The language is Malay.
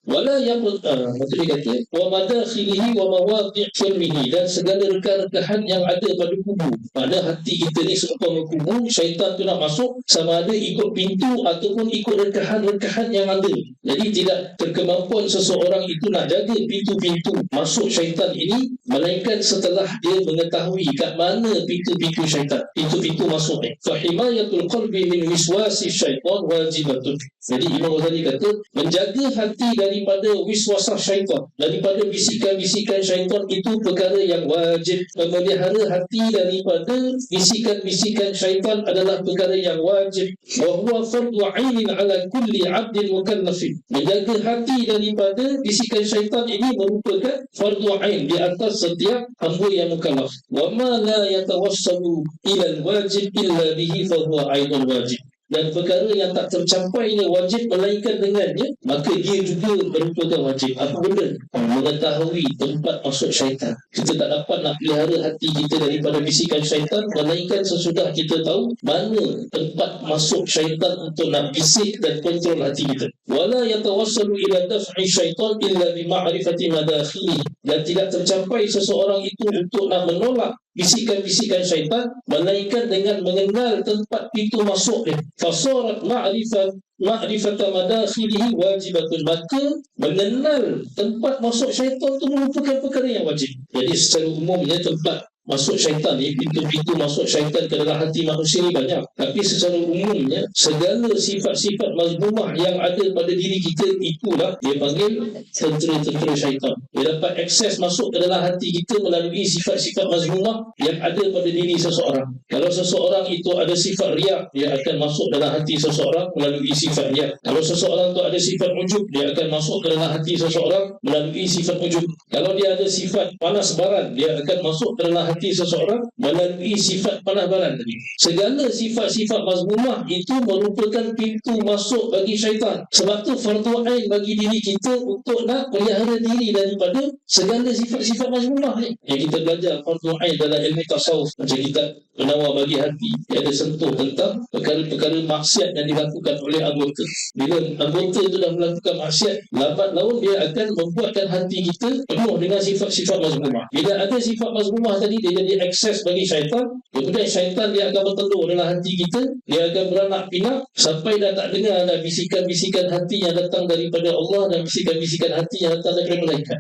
Wala yang maksud dia kata wa madakhilihi wa mawaqi' sirrihi, dan segala rekahan-rekahan yang ada pada kubur. Pada hati kita ni seumpama kubur, syaitan tu nak masuk sama ada ikut pintu ataupun ikut rekahan-rekahan yang ada. Jadi tidak terkemampuan seseorang itu nak jaga pintu-pintu masuk syaitan ini, melainkan setelah dia mengetahui kat mana pintu-pintu syaitan, pintu-pintu masuk ni. Fa himayatul qalbi min wiswasi syaitan wajibatun. Jadi Imam Ghazali kata menjaga hati daripada wiswasah syaitan, daripada bisikan-bisikan syaitan itu perkara yang wajib. Memelihara hati daripada bisikan-bisikan syaitan adalah perkara yang wajib. Wa huwa fardu 'ainin 'ala kulli 'abdin mukallafin. Menjaga hati daripada bisikan syaitan ini merupakan fardu 'ain di atas setiap hamba yang mukallaf. Wa ma la yatawassalu ila al-wajib illa bihi fa huwa 'ainul wajib. Dan perkara yang tak tercapai ni wajib melainkan dengannya, maka dia juga merupakan wajib. Apa benda? Mengetahui tempat masuk syaitan. Kita tak dapat nak pelihara hati kita daripada bisikan syaitan melainkan sesudah kita tahu mana tempat masuk syaitan untuk nak bisik dan kontrol hati kita. Wala yatawassalu ila daf'i syaitan illa bi ma'rifati madakhili. Dan tidak tercapai seseorang itu untuk nak menolak bisikan-bisikan syaitan melainkan dengan mengenal tempat pintu masuk dia. Fasarat ma'rifata madakhilihi wajibatun. Maka mengenal tempat masuk syaitan itu merupakan perkara yang wajib. Jadi secara umumnya tempat masuk syaitan ni, pintu-pintu masuk syaitan ke dalam hati manusia ni banyak. Tapi secara umumnya segala sifat-sifat mazmumah yang ada pada diri kita itulah dia panggil tentera-tentera syaitan. Dia dapat akses masuk ke dalam hati kita melalui sifat-sifat mazmumah yang ada pada diri seseorang. Kalau seseorang itu ada sifat riak, dia akan masuk dalam hati seseorang melalui sifat riak. Kalau seseorang itu ada sifat ujub, dia akan masuk ke dalam hati seseorang melalui sifat ujub. Kalau dia ada sifat panas baran, dia akan masuk ke dalam hati seseorang melalui sifat panas baran tadi. Segala sifat-sifat mazmumah itu merupakan pintu masuk bagi syaitan. Sebab tu fardu ain bagi diri kita untuk nak pelihara diri daripada segala sifat-sifat mazmumah ni. Yang kita belajar fardu ain dalam ilmu tasawuf, macam kita penawar bagi hati, dia ada sentuh tentang perkara-perkara maksiat yang dilakukan oleh anggota. Bila anggota itu dah melakukan maksiat, lambat laun dia akan membuatkan hati kita penuh dengan sifat-sifat mazmumah. Bila ada sifat mazmumah tadi, dia jadi akses bagi syaitan. Kemudian syaitan dia akan bertelur dalam hati kita, dia akan beranak pinak sampai dah tak dengar ada bisikan-bisikan hati yang datang daripada Allah dan bisikan-bisikan hati yang datang daripada malaikat.